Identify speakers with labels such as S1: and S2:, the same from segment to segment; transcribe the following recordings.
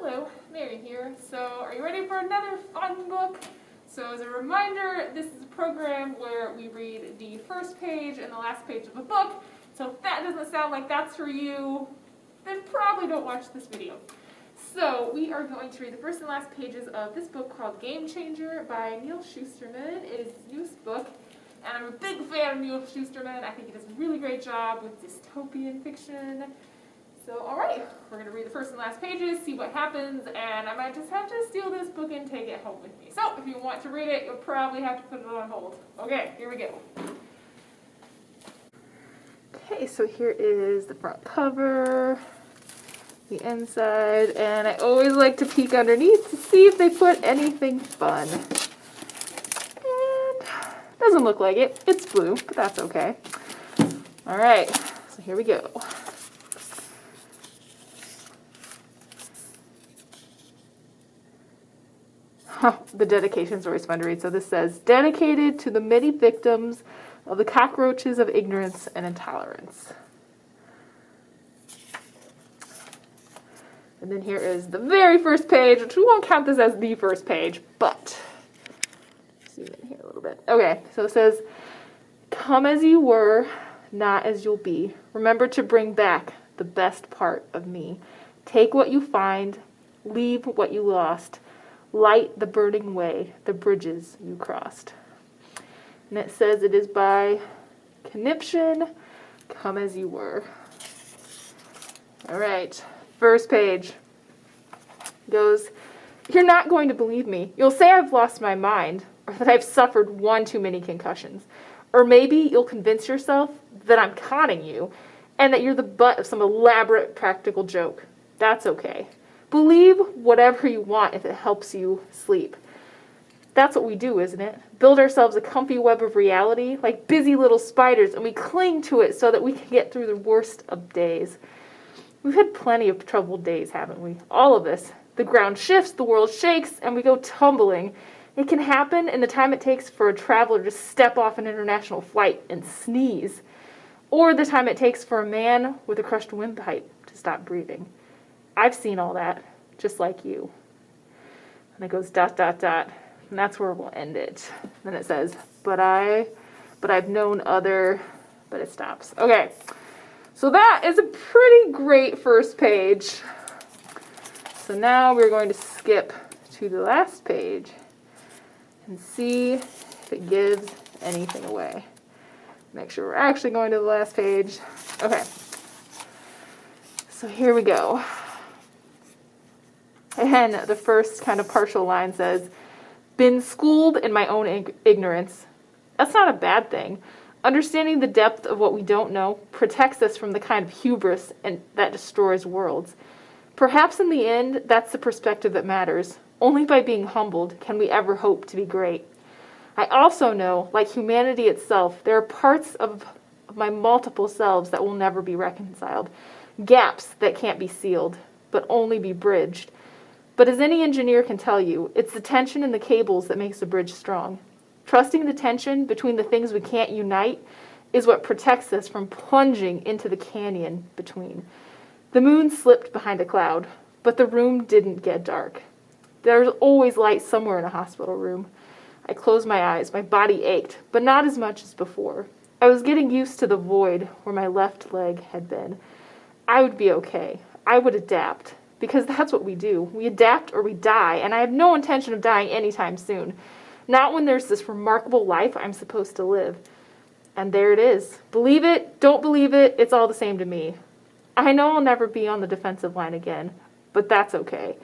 S1: Hello, Mary here. So, are you ready for another fun book? So, as a reminder, this is a program where we read the first page and the last page of a book. So, if that doesn't sound like that's for you, then probably don't watch this video. So, we are going to read the first and last pages of this book called Game Changer by Neal Shusterman. It is his newest book, and I'm a big fan of Neal Shusterman. I think he does a really great job with dystopian fiction. So, alright, we're going to read the first and last pages, see what happens, and I might just have to steal this book and take it home with me. So, if you want to read it, you'll probably have to put it on hold. Okay, here we go. Okay, so here is the front cover, the inside, and I always like to peek underneath to see if they put anything fun. And doesn't look like it. It's blue, but that's okay. Alright, so here we go. The dedication is always fun to read. So this says, dedicated to the many victims of the cockroaches of ignorance and intolerance. And then here is the very first page, which we won't count this as the first page, but zoom in here a little bit. Okay, so it says, come as you were, not as you'll be. Remember to bring back the best part of me. Take what you find, leave what you lost. Light the burning way, the bridges you crossed. And it says it is by Conniption, Come As You Were. All right, first page goes, you're not going to believe me. You'll say I've lost my mind, or that I've suffered one too many concussions. Or maybe you'll convince yourself that I'm conning you, and that you're the butt of some elaborate practical joke. That's okay. Believe whatever you want if it helps you sleep. That's what we do, isn't it? Build ourselves a comfy web of reality like busy little spiders, and we cling to it so that we can get through the worst of days. We've had plenty of troubled days, haven't we? All of us. The ground shifts, the world shakes, and we go tumbling. It can happen in the time it takes for a traveler to step off an international flight and sneeze, or the time it takes for a man with a crushed windpipe to stop breathing. I've seen all that, just like you. And it goes ... and that's where we'll end it. Then it says, but I've known other, but it stops. Okay, so that is a pretty great first page. So now we're going to skip to the last page and see if it gives anything away. Make sure we're actually going to the last page. Okay, so here we go. And the first kind of partial line says, been schooled in my own ignorance. That's not a bad thing. Understanding the depth of what we don't know protects us from the kind of hubris that destroys worlds. Perhaps in the end, that's the perspective that matters. Only by being humbled can we ever hope to be great. I also know, like humanity itself, there are parts of my multiple selves that will never be reconciled. Gaps that can't be sealed, but only be bridged. But as any engineer can tell you, it's the tension in the cables that makes the bridge strong. Trusting the tension between the things we can't unite is what protects us from plunging into the canyon between. The moon slipped behind a cloud, but the room didn't get dark. There's always light somewhere in a hospital room. I closed my eyes. My body ached, but not as much as before. I was getting used to the void where my left leg had been. I would be okay. I would adapt. Because that's what we do. We adapt or we die, and I have no intention of dying anytime soon. Not when there's this remarkable life I'm supposed to live. And there it is. Believe it, don't believe it, it's all the same to me. I know I'll never be on the defensive line again, but that's okay.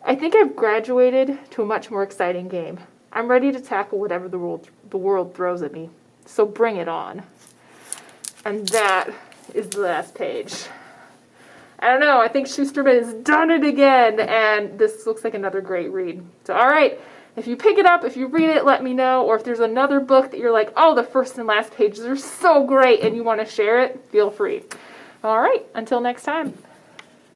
S1: I think I've graduated to a much more exciting game. I'm ready to tackle whatever the world throws at me. So bring it on. And that is the last page. I don't know, I think Shusterman has done it again, and this looks like another great read. So, alright, if you pick it up, if you read it, let me know, or if there's another book that you're like, oh, the first and last pages are so great, and you want to share it, feel free. Alright, until next time.